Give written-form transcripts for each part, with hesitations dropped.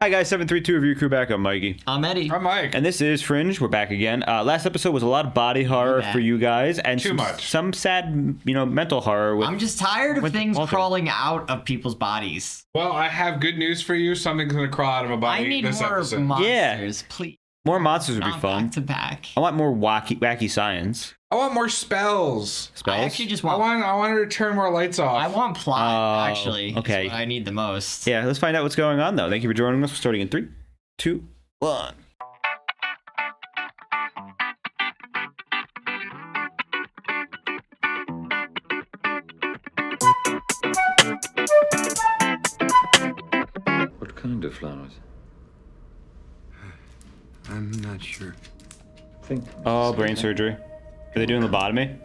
Hi guys, 732 Review Crew back. I'm Mikey. I'm Eddie. I'm Mike. And this is Fringe. We're back again. Last episode was a lot of body horror for you guys, and some sad, mental horror. I'm just tired of things Walter. crawling out of people's bodies. Well, I have good news for you. Something's gonna crawl out of a body I need this more episode. monsters, please. More monsters would be Not fun. back to back. I want more wacky science. I want more spells. Spells? I actually just I want. want her to turn more lights off. I want plot. Oh, actually, okay. That's what I need the most. Yeah, let's find out what's going on though. Thank you for joining us. We're starting in 3, 2, 1. What kind of flowers? I'm not sure. Think. Oh, brain surgery. Are they doing lobotomy?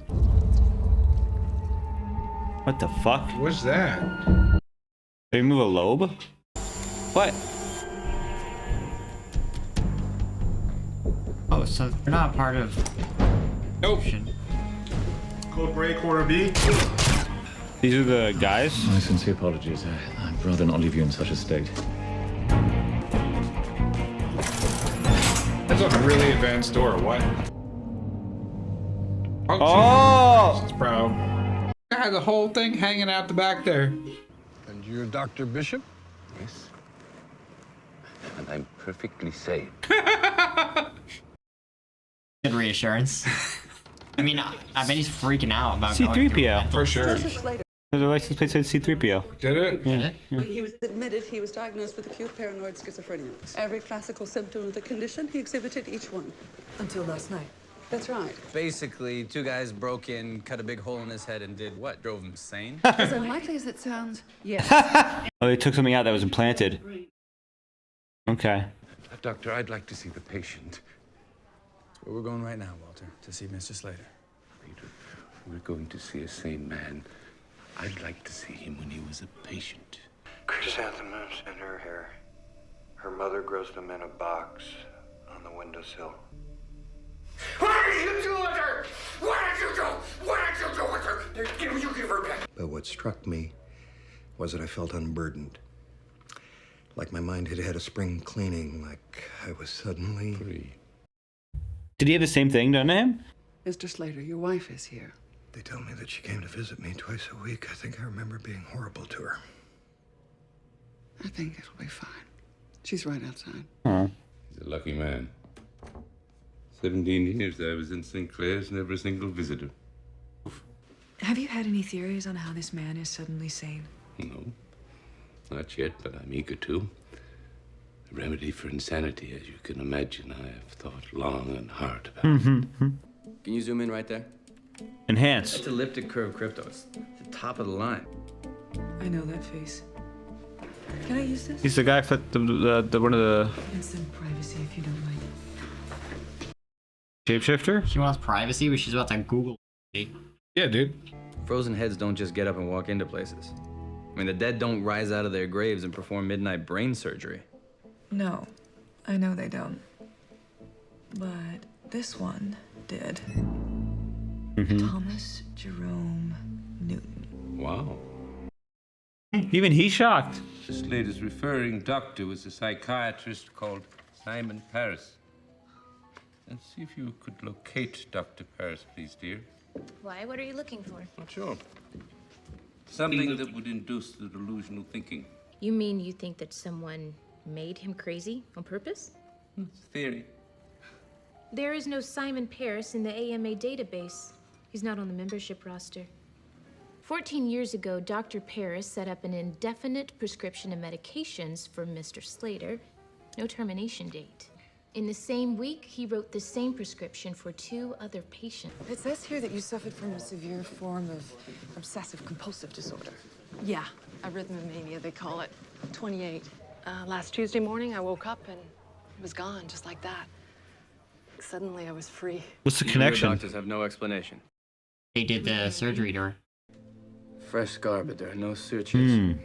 What the fuck? What's that? Did they move a lobe? What? Oh, so they're not part of. Nope. Code break, quarter B. These are the guys? My sincere apologies. I'd rather not leave you in such a state. That's a really advanced door. What? Oh! Jesus, bro. I had the whole thing hanging out the back there. And you're Dr. Bishop? Yes. And I'm perfectly sane. Good reassurance. I mean, I bet he's freaking out about going through C-3PO. that. For sure. The license plate said C-3PO. Did it? Yeah. He was admitted he was diagnosed with acute paranoid schizophrenia. Every classical symptom of the condition, he exhibited each one. Until last night. That's right. Basically, two guys broke in, cut a big hole in his head, and did what? Drove him insane? As unlikely as it sounds, yes. Oh, they took something out that was implanted. Okay. Doctor, I'd like to see the patient. That's where we're going right now, Walter, to see Mr. Slater. Peter, we're going to see a sane man. I'd like to see him when he was a patient. Chrysanthemums in her hair. Her mother grows them in a box on the windowsill. What did you do with her? What did you do? What did you do with her? You give her back. But what struck me was that I felt unburdened. Like my mind had had a spring cleaning, like I was suddenly Free. Did he have the same thing done to him? Mr. Slater, your wife is here. They tell me that she came to visit me twice a week. I think I remember being horrible to her. I think it'll be fine. She's right outside. He's a lucky man. 17 years I was in St. Clair's, never a single visitor. Have you had any theories on how this man is suddenly sane? No, not yet, but I'm eager to. A remedy for insanity, as you can imagine, I have thought long and hard about. Can you zoom in right there? Enhance. It's elliptic curve crypto. It's the top of the line. I know that face. Can I use this? He's the guy for the one of the And some privacy if you don't mind. shapeshifter. She wants privacy, but she's about to Google. Yeah, dude. Frozen heads don't just get up and walk into places. I mean, the dead don't rise out of their graves and perform midnight brain surgery. No, I know they don't. But this one did. Thomas Jerome Newton. Wow. Even he's shocked. This latest referring doctor was a psychiatrist called Simon Paris. Let's see if you could locate Dr. Paris, please, dear. Why? What are you looking for? Not sure. Something that would induce the delusional thinking. You mean you think that someone made him crazy on purpose? It's a theory. There is no Simon Paris in the AMA database. He's not on the membership roster. 14 years ago, Dr. Paris set up an indefinite prescription of medications for Mr. Slater. No termination date. In the same week, he wrote the same prescription for 2 other patients. It says here that you suffered from a severe form of obsessive compulsive disorder. Yeah, arrhythmomania, they call it. 28. Last Tuesday morning, I woke up and it was gone, just like that. Suddenly, I was free. What's the You connection? doctors have no explanation. They did the surgery to her. Fresh scar, but there are no sutures.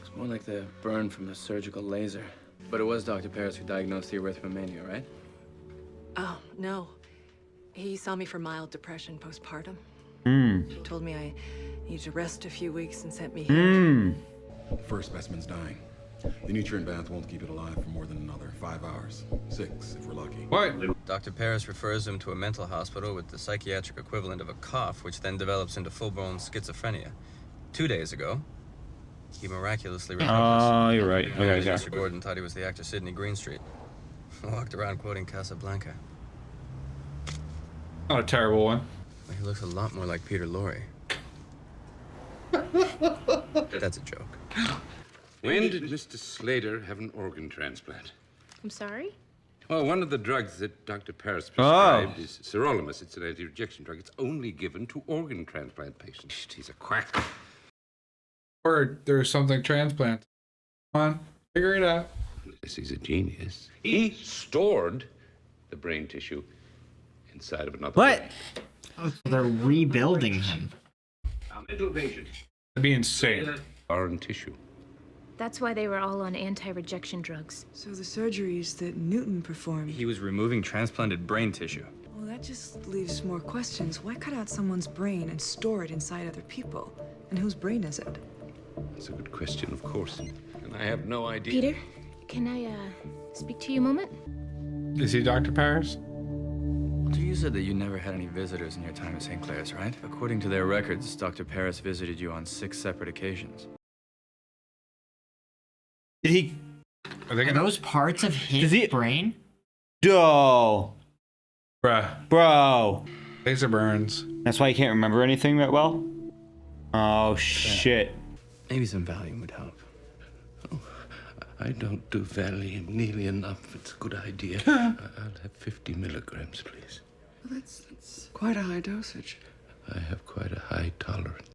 It's more like the burn from a surgical laser. But it was Dr. Paris who diagnosed the arrhythmomania, right? Oh, no. He saw me for mild depression postpartum. Told me I needed to rest a few weeks and sent me here. First specimen's dying. The nutrient bath won't keep it alive for more than another 5 hours. 6, if we're lucky. What? Dr. Paris refers him to a mental hospital with the psychiatric equivalent of a cough, which then develops into full-blown schizophrenia. 2 days ago, he miraculously recovers. Oh, you're right. Okay, yeah. Mr. Gordon thought he was the actor Sidney Greenstreet. Walked around quoting Casablanca. Not a terrible one. He looks a lot more like Peter Lorre. That's a joke. When did Mr. Slater have an organ transplant? I'm sorry? Well, one of the drugs that Dr. Paris prescribed is sirolimus. It's an anti-rejection drug. It's only given to organ transplant patients. He's a quack. Or there's something transplant. Come on, figure it out. Yes, he's a genius. He stored the brain tissue inside of another. What? Oh, so they're rebuilding him. Mental patient. That'd be insane. Foreign tissue. That's why they were all on anti-rejection drugs. So the surgeries that Newton performed. He was removing transplanted brain tissue. Well, that just leaves more questions. Why cut out someone's brain and store it inside other people? And whose brain is it? That's a good question, of course. And I have no idea. Peter, can I speak to you a moment? Is he Dr. Paris? Walter, you said that you never had any visitors in your time at St. Clair's, right? According to their records, Dr. Paris visited you on 6 separate occasions. Did he? Are those parts of his brain? Yo. Bro. Laser burns. That's why you can't remember anything that well? Oh, shit. Maybe some Valium would help. Oh, I don't do Valium nearly enough. It's a good idea. I'll have 50 milligrams, please. Well, that's quite a high dosage. I have quite a high tolerance.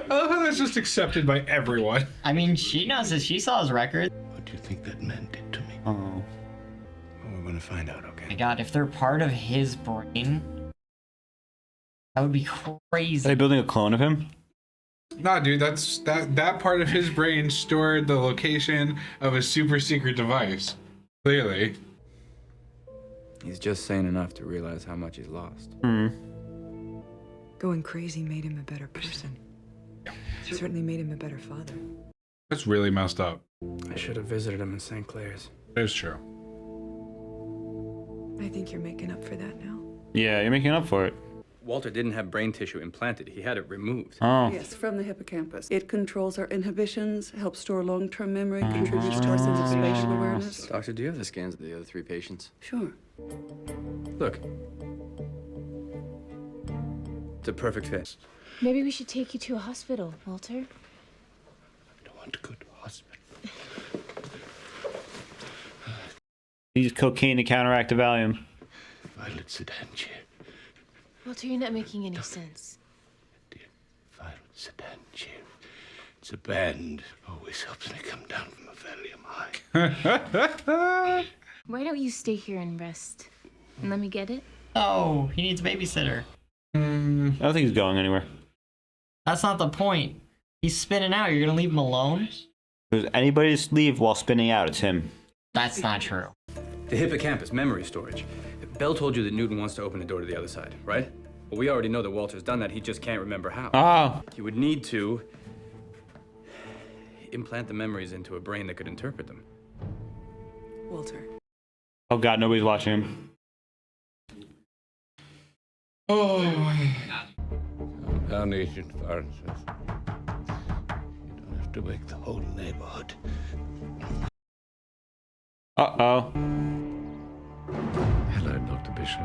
Oh, that's just accepted by everyone. I mean, she knows that she saw his record. What do you think that man did to me? Oh. Well, we're gonna find out, okay? My God, if they're part of his brain, that would be crazy. Are they building a clone of him? Nah, dude, that part of his brain stored the location of a super secret device. Clearly. He's just sane enough to realize how much he's lost. Going crazy made him a better person. It certainly made him a better father. That's really messed up. I should have visited him in St. Clair's. It's true. I think you're making up for that now. Yeah, you're making up for it. Walter didn't have brain tissue implanted. He had it removed. Oh. Yes, from the hippocampus. It controls our inhibitions, helps store long-term memory, contributes to our sense of spatial awareness. Doctor, do you have the scans of the other 3 patients? Sure. Look. It's a perfect fit. Maybe we should take you to a hospital, Walter. I don't want to go to hospital. Use cocaine to counteract the Valium. Violet sedan chair. Walter, you're not making any sense. Dear Violet sedan chair. It's a band. Always helps me come down from a Valium high. Why don't you stay here and rest? And let me get it? Oh, he needs a babysitter. I don't think he's going anywhere. That's not the point. He's spinning out. You're gonna leave him alone? If there's anybody to leave while spinning out, it's him. That's not true. The hippocampus, memory storage. Bell told you that Newton wants to open the door to the other side, right? Well, we already know that Walter's done that. He just can't remember how. Oh. You would need to implant the memories into a brain that could interpret them. Walter. Oh god, nobody's watching him. Oh. Down, Agent Farnsworth. You don't have to wake the whole neighborhood. Uh-oh. Hello, Dr. Bishop.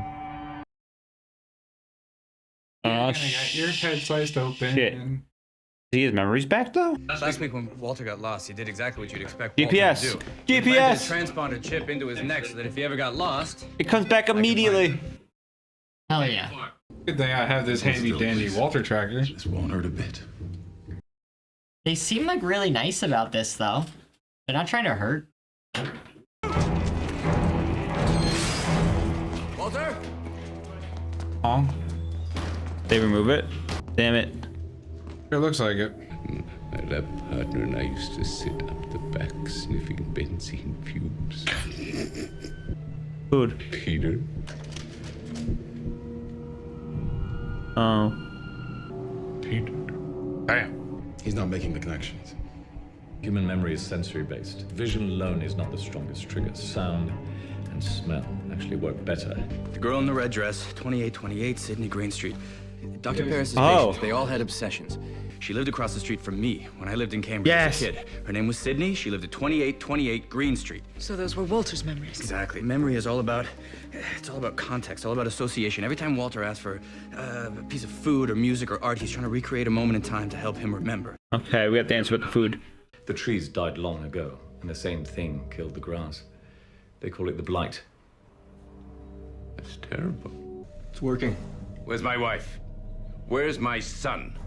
Oh, Your head sliced open. shit. Is he his memories back, though? Last week when Walter got lost, he did exactly what you'd expect Walter GPS. to do. He implanted GPS. a transponder chip into his neck so that if he ever got lost... It comes back immediately. Hell yeah. Good thing I have this handy dandy Walter tracker. This won't hurt a bit. They seem like really nice about this, though. They're not trying to hurt. Walter? Oh. They remove it? Damn it. It looks like it. My lab partner and I used to sit up the back sniffing benzene fumes. Food. Peter. Oh. Peter. Damn. He's not making the connections. Human memory is sensory-based. Vision alone is not the strongest trigger. Sound and smell actually work better. The girl in the red dress, 2828 Sydney Green Street. Dr. Paris's Oh. patients, they all had obsessions. She lived across the street from me when I lived in Cambridge as a kid. Her name was Sydney. She lived at 2828 Green Street. So those were Walter's memories. Exactly. Memory is all about, it's all about context, all about association. Every time Walter asks for a piece of food or music or art, he's trying to recreate a moment in time to help him remember. Okay, we got the answer with the food. The trees died long ago, and the same thing killed the grass. They call it the blight. That's terrible. It's working. Where's my wife? Where's my son?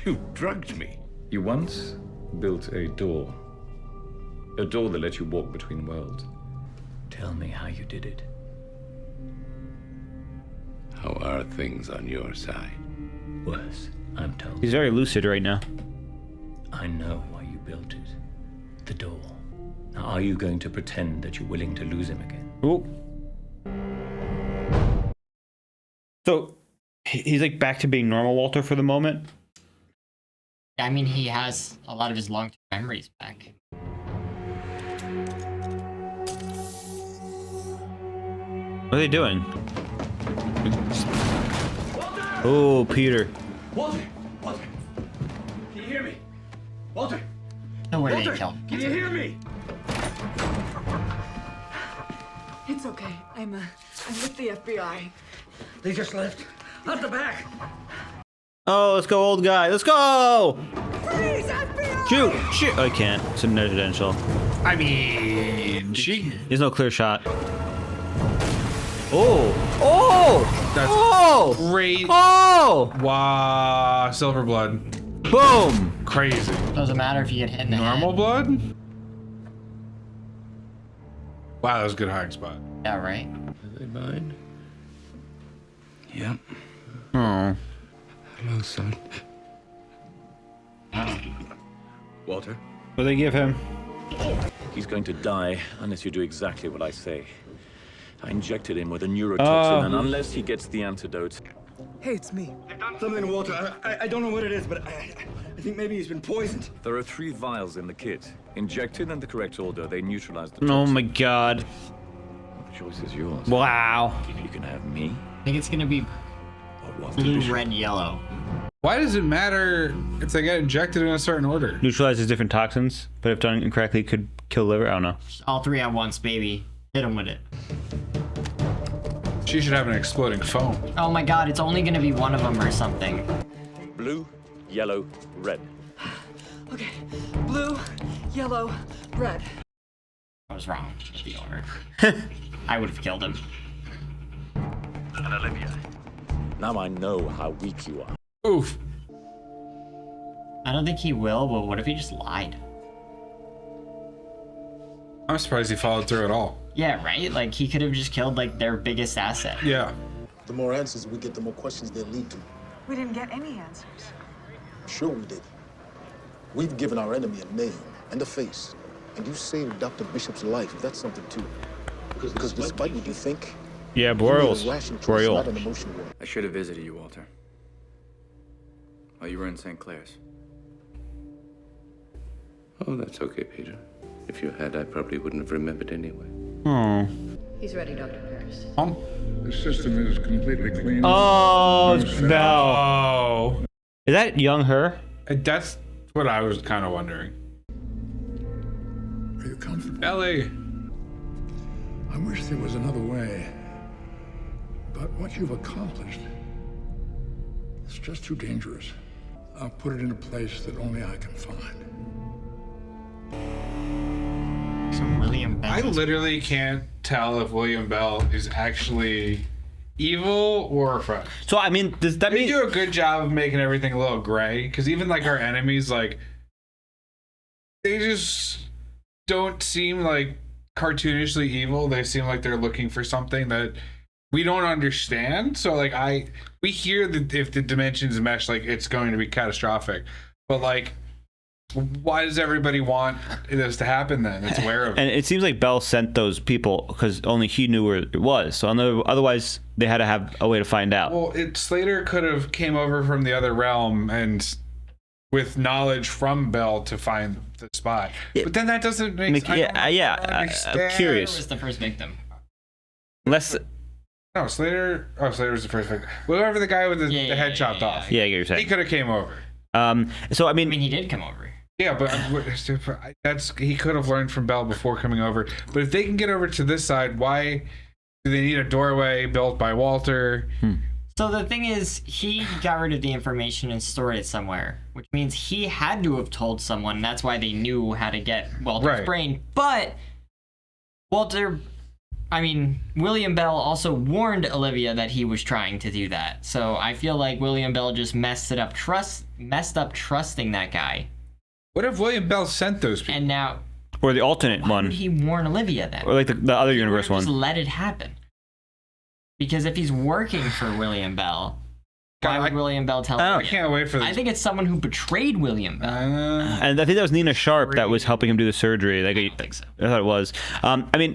You drugged me. You once built a door. A door that let you walk between worlds. Tell me how you did it. How are things on your side? Worse, I'm told. He's very lucid right now. I know why you built it. The door. Now, are you going to pretend that you're willing to lose him again? Ooh. So he's like back to being normal Walter for the moment. I mean, he has a lot of his long-term memories back. What are they doing? Oh, Peter. Walter! Walter! Can you hear me? Walter! No way Walter, they killed him. can you hear me? It's okay. I'm with the FBI. They just left. Out the back! Oh, let's go, old guy. Let's go! Freeze, FBI! Shoot! Shoot! I can't. It's in residential. I mean, she. There's no clear shot. Oh! Oh! That's oh! great. Oh! Wow, silver blood. Boom! Crazy. Doesn't matter if you get hit in the Normal head. blood? Wow, that was a good hiding spot. Yeah, right? Are they mine? Yep. Oh. Hello, son. Walter? What do they give him? He's going to die unless you do exactly what I say. I injected him with a neurotoxin, and unless he gets the antidote... Hey, it's me. I've done something to Walter. I don't know what it is, but I think maybe he's been poisoned. There are 3 vials in the kit. Injected in the correct order, they neutralize the Oh toxin. my god. The choice is yours. Wow. You can have me, I think it's gonna be or Walter blue, Bishop. red, yellow. Why does it matter if they get injected in a certain order? Neutralizes different toxins, but if done incorrectly, could kill liver. I don't know. All 3 at once, baby. Hit him with it. She should have an exploding phone. Oh my god, it's only gonna be one of them or something. Blue, yellow, red. Okay. Blue, yellow, red. I was wrong with the order. I would have killed him. And Olivia. Now I know how weak you are. Oof. I don't think he will, but what if he just lied? I'm surprised he followed through at all. Yeah, right? Like, he could have just killed, like, their biggest asset. Yeah. The more answers we get, the more questions they lead to. We didn't get any answers. Sure we did. We've given our enemy a name and a face. And you saved Dr. Bishop's life. That's something too. Because despite what you think, Yeah, you made Boreals. a rational choice, Boreal. not an emotion war. I should have visited you, Walter. While you were in St. Clair's. Oh, that's okay, Peter. If you had, I probably wouldn't have remembered anyway. Oh. He's ready, Dr. Paris. The system is completely clean. Oh, No no. Oh. Is that young her? That's what I was kind of wondering. Are you comfortable? Ellie. I wish there was another way. But what you've accomplished, it's just too dangerous. I'll put it in a place that only I can find. Some William Bell. I literally can't tell if William Bell is actually evil or a friend. So, I mean, does that They mean... do a good job of making everything a little gray, because even like our enemies, like, they just don't seem like cartoonishly evil. They seem like they're looking for something that we don't understand. So like we hear that if the dimensions mesh, like it's going to be catastrophic. But like why does everybody want this to happen then? It's aware of it. And it seems like Bell sent those people because only he knew where it was. So otherwise, they had to have a way to find out. Well, Slater could have came over from the other realm and with knowledge from Bell to find the spot. But then that doesn't make sense. I'm curious. Who was the first victim? Unless... No, Slater. Oh, Slater was the first victim. Whoever the guy with the head chopped off. Yeah, I get what you're saying. He could have came over. So I mean, he did come over. Yeah, but he could have learned from Bell before coming over. But if they can get over to this side, why do they need a doorway built by Walter? So the thing is, he got rid of the information and stored it somewhere, which means he had to have told someone. And that's why they knew how to get Walter's brain. But William Bell also warned Olivia that he was trying to do that. So I feel like William Bell just messed up trusting that guy. What if William Bell sent those people? And now, or the alternate one. Why would he warn Olivia then? Or like the other universe one. Just let it happen. Because if he's working for William Bell, why would William Bell tell him? I can't wait for this. I think it's someone who betrayed William Bell. And I think that was Nina Sharp that was helping him do the surgery. I don't think so. I thought it was.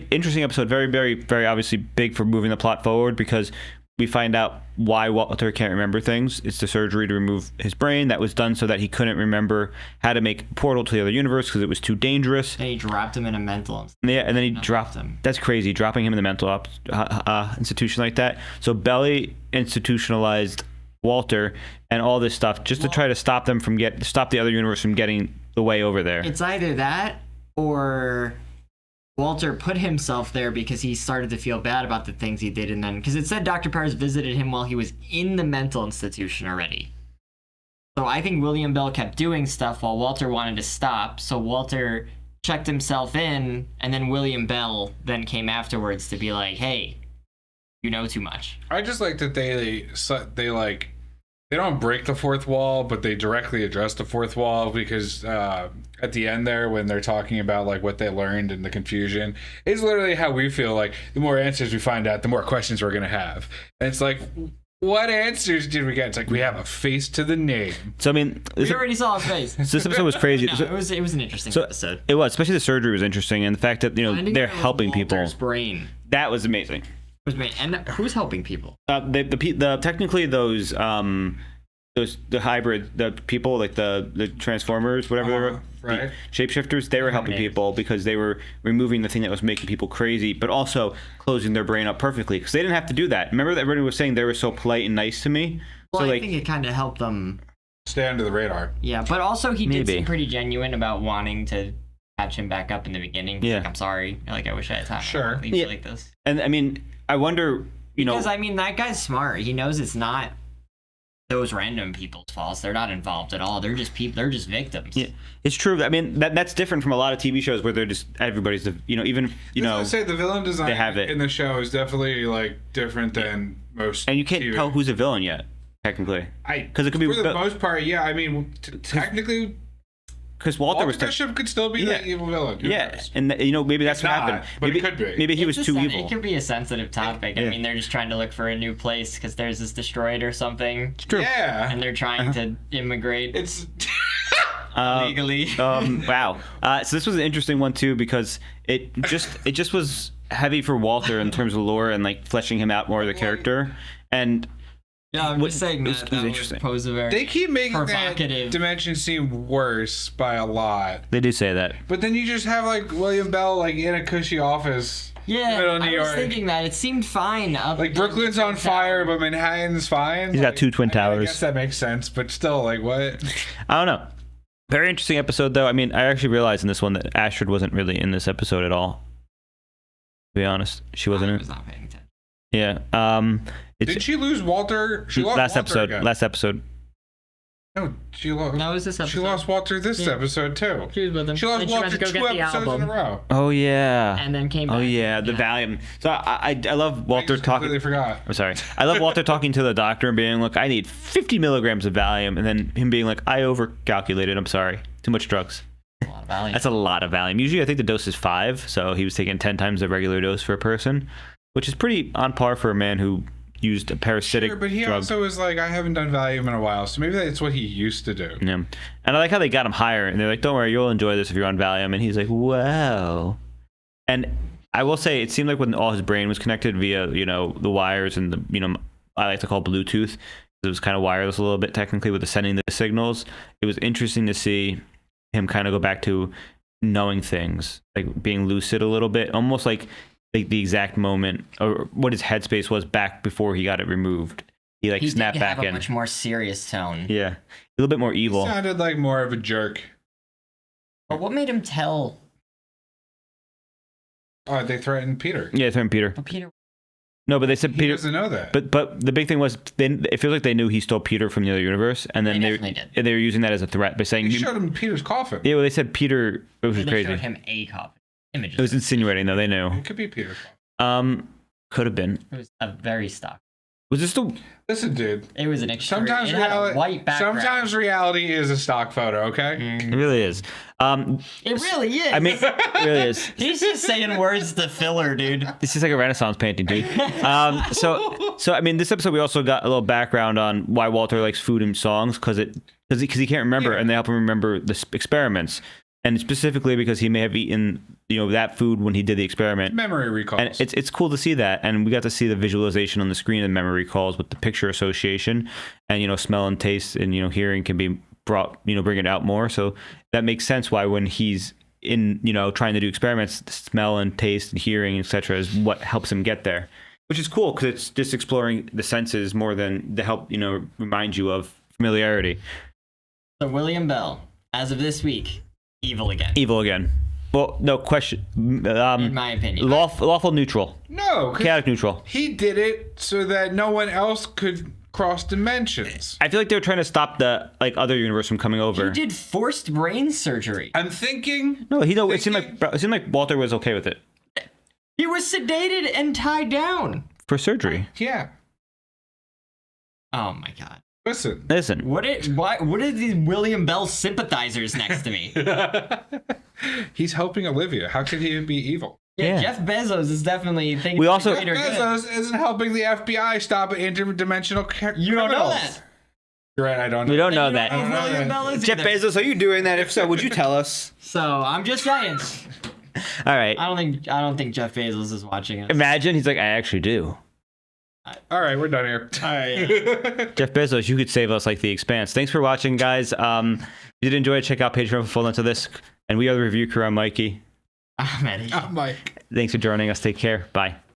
Interesting episode. Very, very, very obviously big for moving the plot forward because we find out why Walter can't remember things. It's the surgery to remove his brain that was done so that he couldn't remember how to make a portal to the other universe because it was too dangerous. And he dropped him in a mental. Yeah, and then he dropped him. That's crazy, dropping him in the mental institution like that. So Belly institutionalized Walter and all this stuff just to try to stop them from stop the other universe from getting the way over there. It's either that or Walter put himself there because he started to feel bad about the things he did, and then because it said Dr. Paris visited him while he was in the mental institution already. So I think William Bell kept doing stuff while Walter wanted to stop. So Walter checked himself in, and then William Bell then came afterwards to be like, "Hey, you know too much." I just like that they don't break the fourth wall, but they directly address the fourth wall because at the end there, when they're talking about like what they learned and the confusion, it's literally how we feel. Like the more answers we find out, the more questions we're gonna have. And it's like, what answers did we get? It's like we have a face to the name. So I mean, we already saw his face. So this episode was crazy. No, it was an interesting episode. It was, especially the surgery was interesting, and the fact that they're helping people. Brain. That was amazing. And who's helping people? The technically those the hybrid, the people like the Transformers, whatever, right? Shapeshifters, they were helping people because they were removing the thing that was making people crazy, but also closing their brain up perfectly because they didn't have to do that. Remember that everybody was saying they were so polite and nice to me. Well, so I think it kind of helped them stay under the radar. Yeah, but also he did seem pretty genuine about wanting to patch him back up in the beginning. He's like, I'm sorry. Like, I wish I had time. Sure. Leave like this. And I mean, I wonder, because I mean, that guy's smart. He knows it's not those random people's faults. They're not involved at all. They're just people. They're just victims. Yeah, it's true. I mean, that's different from a lot of TV shows where they're just everybody's even I would say the villain design they have it. in the show is definitely like different than most. And you can't TV. tell who's a villain yet, technically. Because it could be for the most part. Yeah, I mean, technically. Because Walter Bishop could still be the evil villain. Who knows? And maybe that's what happened. But Maybe, it could be. Maybe he was too evil. It could be a sensitive topic. I mean, they're just trying to look for a new place because theirs is destroyed or something. It's true. Yeah. And they're trying to immigrate. It's legally. Wow. So this was an interesting one too because it just was heavy for Walter in terms of lore and like fleshing him out more as a character. And yeah, I'm just saying that was interesting. They keep making provocative. that dimension seem worse by a lot. They do say that. But then you just have like William Bell like in a cushy office. Yeah, middle of New I was York. thinking that. It seemed fine. Like Brooklyn's on fire, but Manhattan's fine. He's got two twin towers. I guess that makes sense, but still, like what? I don't know. Very interesting episode though. I mean, I actually realized in this one that Astrid wasn't really in this episode at all. To be honest, she wasn't in it. I was not paying attention. Yeah. Did she lose Walter? She lost last Walter episode. again. Last episode. No, she lost. No, it was this episode. She lost Walter this episode too. She was with him. She lost And she went Walter to go 2 get the episodes in a album. row. Oh yeah. And then came back. Oh yeah, the Valium. So I love Walter talking. Completely forgot. I'm sorry. I love Walter talking to the doctor and being like, I need 50 milligrams of Valium, and then him being like, I overcalculated. I'm sorry. Too much drugs. A lot of Valium. That's a lot of Valium. Usually I think the dose is 5, so he was taking 10 times the regular dose for a person, which is pretty on par for a man who used a parasitic Sure, but he drug. also was like, I haven't done Valium in a while, so maybe that's what he used to do. Yeah. And I like how they got him higher, and they're like, don't worry, you'll enjoy this if you're on Valium. And he's like, wow. And I will say, it seemed like when all his brain was connected via, the wires and the, I like to call Bluetooth. It was kind of wireless a little bit technically with the sending the signals. It was interesting to see him kind of go back to knowing things, like being lucid a little bit, almost like the exact moment or what his headspace was back before he got it removed. He snapped back have a in. much more serious tone. Yeah, a little bit more evil. He sounded like more of a jerk. But what made him tell? Oh, they threatened Peter. Yeah, they threatened Peter. But Peter. No, but they said He Peter doesn't know that. But the big thing was, it feels like they knew he stole Peter from the other universe, and then they were using that as a threat by saying They showed him Peter's coffin. Yeah, well, they said Peter. It was They crazy. showed him a copy. Images. It was insinuating, though. They knew. It could be Peter's coffin. Could have been. It was a very stock. Was this the? Listen, dude. It was an extreme. Sometimes it had a reality. white background. Sometimes reality is a stock photo. Okay. It really is. It really is. I mean, it really is. He's just saying words to filler, dude. This is like a Renaissance painting, dude. So I mean, this episode we also got a little background on why Walter likes food and songs because he can't remember, and they help him remember the experiments, and specifically because he may have eaten that food when he did the experiment. Memory recalls. And it's cool to see that, and we got to see the visualization on the screen of memory recalls with the picture association, and smell and taste and hearing can be brought bring it out more. So that makes sense why when he's in trying to do experiments, smell and taste and hearing, etc., is what helps him get there, which is cool because it's just exploring the senses more than to help remind you of familiarity. So William Bell, as of this week, evil again. Well, no question. In my opinion, lawful neutral. No, 'cause chaotic neutral. He did it so that no one else could cross dimensions. I feel like they were trying to stop the other universe from coming over. he did forced brain surgery. I'm thinking. No, it seemed like Walter was okay with it He was sedated and tied down for surgery. Yeah. Oh my god. Listen. What are these William Bell sympathizers next to me? He's helping Olivia. How could he be evil? Yeah, Jeff Bezos is definitely thinking. We also- greater good. Bezos isn't helping the FBI stop an interdimensional You don't know criminals. that. You're right. I don't know. We don't know You that. don't know who William Bell is Jeff either. Bezos, are you doing that? If so, would you tell us? So I'm just saying. All right. I don't think Jeff Bezos is watching us. Imagine he's like, I actually do. All right, we're done here. All right. Jeff Bezos, you could save us like The Expanse. Thanks for watching, guys. If you did enjoy it, check out Patreon for full length of this. And we are the review crew. I'm Mikey. I'm Eddie. I'm Mike. Thanks for joining us. Take care. Bye.